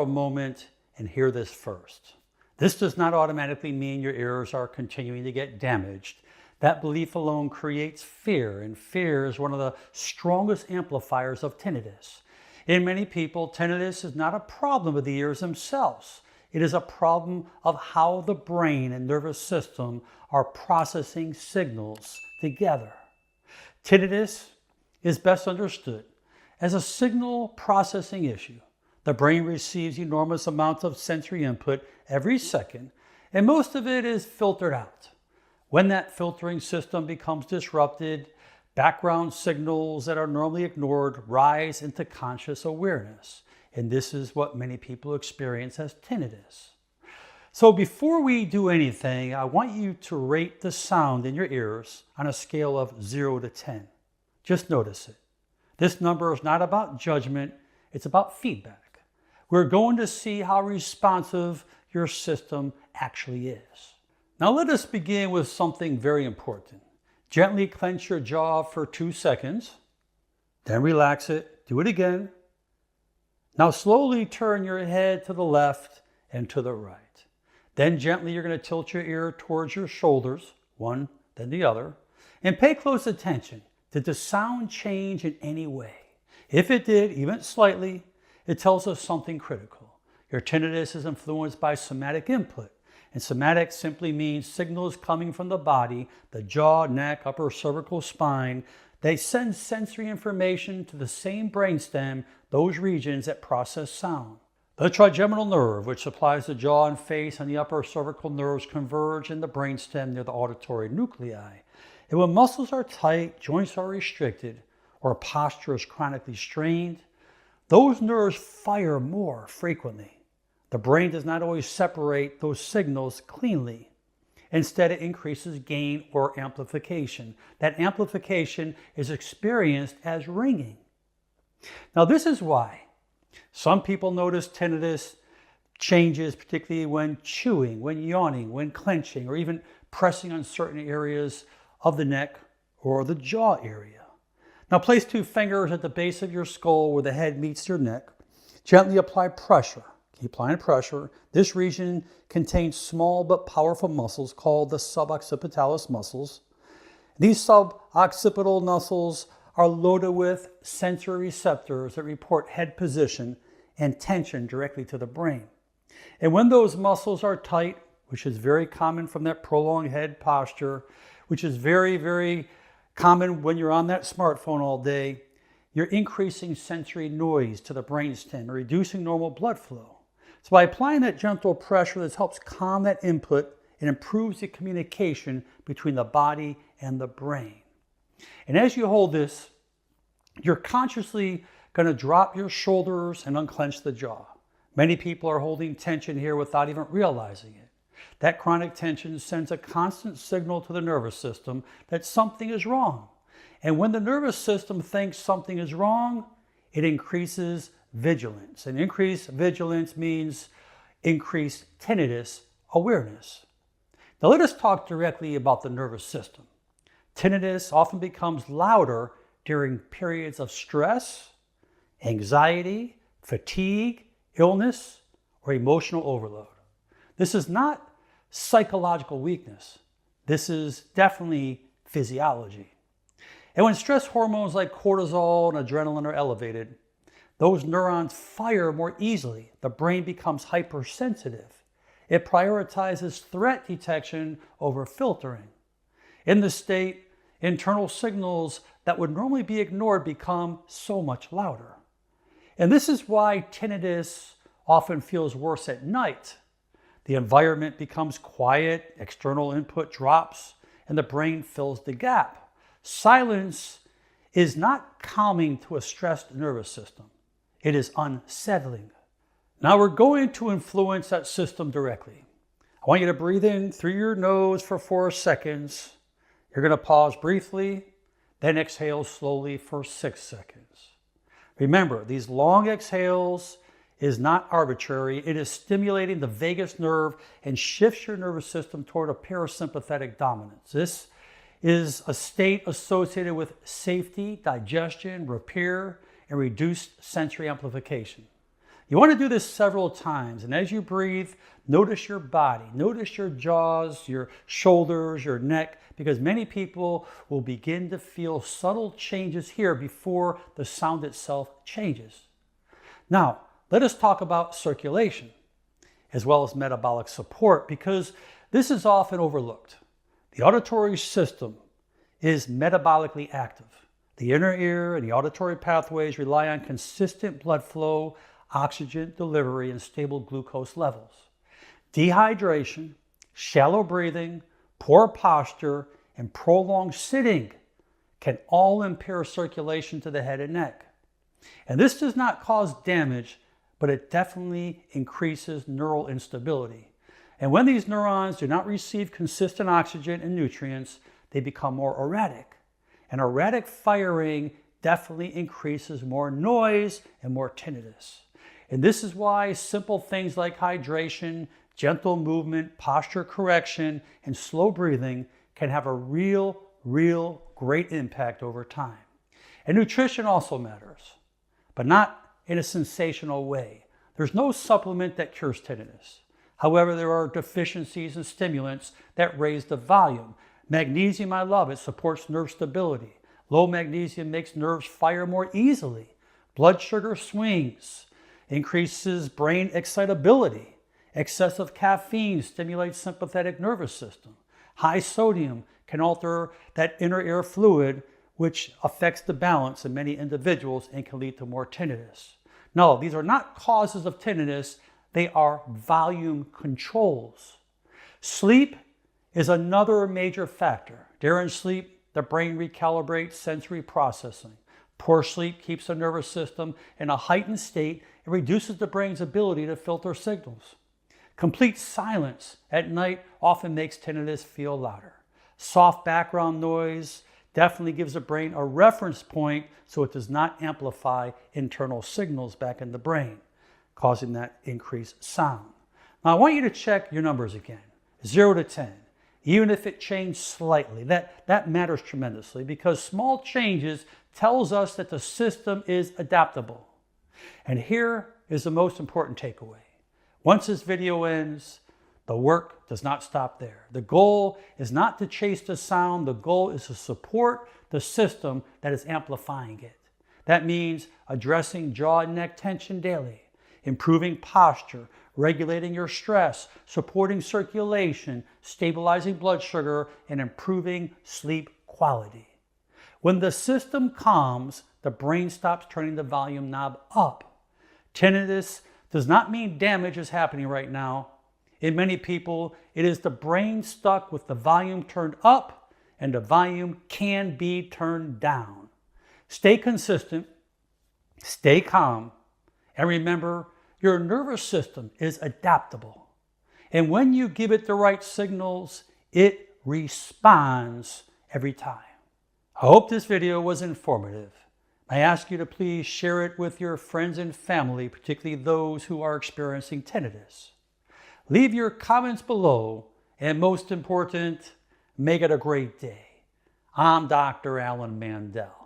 a moment and hear this first. This does not automatically mean your ears are continuing to get damaged. That belief alone creates fear, and fear is one of the strongest amplifiers of tinnitus. In many people, tinnitus is not a problem of the ears themselves. It is a problem of how the brain and nervous system are processing signals together. Tinnitus is best understood as a signal processing issue. The brain receives enormous amounts of sensory input every second, and most of it is filtered out. When that filtering system becomes disrupted, background signals that are normally ignored rise into conscious awareness. And this is what many people experience as tinnitus. So before we do anything, I want you to rate the sound in your ears on a scale of 0 to 10. Just notice it. This number is not about judgment, it's about feedback. We're going to see how responsive your system actually is. Now let us begin with something very important. Gently clench your jaw for 2 seconds, then relax it. Do it again. Now slowly turn your head to the left and to the right. Then gently you're going to tilt your ear towards your shoulders, one, then the other, and pay close attention. Did the sound change in any way? If it did, even slightly, it tells us something critical. Your tinnitus is influenced by somatic input. And somatic simply means signals coming from the body, the jaw, neck, upper cervical spine. They send sensory information to the same brainstem, those regions that process sound. The trigeminal nerve, which supplies the jaw and face, and the upper cervical nerves converge in the brainstem near the auditory nuclei. And when muscles are tight, joints are restricted, or posture is chronically strained, those nerves fire more frequently. The brain does not always separate those signals cleanly. Instead, it increases gain or amplification. That amplification is experienced as ringing. Now, this is why some people notice tinnitus changes, particularly when chewing, when yawning, when clenching, or even pressing on certain areas of the neck or the jaw area. Now, place 2 fingers at the base of your skull where the head meets your neck. Gently apply pressure. Keep applying pressure. This region contains small but powerful muscles called the suboccipitalis muscles. These suboccipital muscles are loaded with sensory receptors that report head position and tension directly to the brain. And when those muscles are tight, which is very common from that prolonged head posture, which is very, very common when you're on that smartphone all day, you're increasing sensory noise to the brainstem, reducing normal blood flow. So by applying that gentle pressure, this helps calm that input and improves the communication between the body and the brain. And as you hold this, you're consciously going to drop your shoulders and unclench the jaw. Many people are holding tension here without even realizing it. That chronic tension sends a constant signal to the nervous system that something is wrong. And when the nervous system thinks something is wrong, it increases vigilance. And increased vigilance means increased tinnitus awareness. Now let us talk directly about the nervous system. Tinnitus often becomes louder during periods of stress, anxiety, fatigue, illness, or emotional overload. This is not psychological weakness. This is definitely physiology. And when stress hormones like cortisol and adrenaline are elevated, those neurons fire more easily. The brain becomes hypersensitive. It prioritizes threat detection over filtering. In this state, internal signals that would normally be ignored become so much louder. And this is why tinnitus often feels worse at night. The environment becomes quiet, external input drops, and the brain fills the gap. Silence is not calming to a stressed nervous system. It is unsettling. Now we're going to influence that system directly. I want you to breathe in through your nose for 4 seconds. You're going to pause briefly, then exhale slowly for 6 seconds. Remember, these long exhales is not arbitrary. It is stimulating the vagus nerve and shifts your nervous system toward a parasympathetic dominance. This is a state associated with safety, digestion, repair, and reduced sensory amplification. You want to do this several times, and as you breathe, notice your body, notice your jaws, your shoulders, your neck, because many people will begin to feel subtle changes here before the sound itself changes. Now, let us talk about circulation as well as metabolic support, because this is often overlooked. The auditory system is metabolically active. The inner ear and the auditory pathways rely on consistent blood flow, oxygen delivery, and stable glucose levels. Dehydration, shallow breathing, poor posture, and prolonged sitting can all impair circulation to the head and neck. And this does not cause damage, but it definitely increases neural instability. And when these neurons do not receive consistent oxygen and nutrients, they become more erratic. And erratic firing definitely increases more noise and more tinnitus. And this is why simple things like hydration, gentle movement, posture correction, and slow breathing can have a real great impact over time. And nutrition also matters, but not in a sensational way. There's no supplement that cures tinnitus. However, there are deficiencies in stimulants that raise the volume. Magnesium, I love it, supports nerve stability. Low magnesium makes nerves fire more easily. Blood sugar swings, increases brain excitability. Excessive caffeine stimulates sympathetic nervous system. High sodium can alter that inner ear fluid, which affects the balance in many individuals and can lead to more tinnitus. No, these are not causes of tinnitus. They are volume controls. Sleep is another major factor. During sleep, the brain recalibrates sensory processing. Poor sleep keeps the nervous system in a heightened state and reduces the brain's ability to filter signals. Complete silence at night often makes tinnitus feel louder. Soft background noise definitely gives the brain a reference point so it does not amplify internal signals back in the brain, causing that increased sound. Now I want you to check your numbers again, 0 to 10. Even if it changed slightly, that matters tremendously, because small changes tells us that the system is adaptable. And here is the most important takeaway. Once this video ends, the work does not stop there. The goal is not to chase the sound. The goal is to support the system that is amplifying it. That means addressing jaw and neck tension daily, improving posture, regulating your stress, supporting circulation, stabilizing blood sugar, and improving sleep quality. When the system calms, the brain stops turning the volume knob up. Tinnitus does not mean damage is happening right now. In many people, it is the brain stuck with the volume turned up, and the volume can be turned down. Stay consistent, stay calm, and remember, your nervous system is adaptable. And when you give it the right signals, it responds every time. I hope this video was informative. I ask you to please share it with your friends and family, particularly those who are experiencing tinnitus. Leave your comments below, and most important, make it a great day. I'm Dr. Alan Mandell.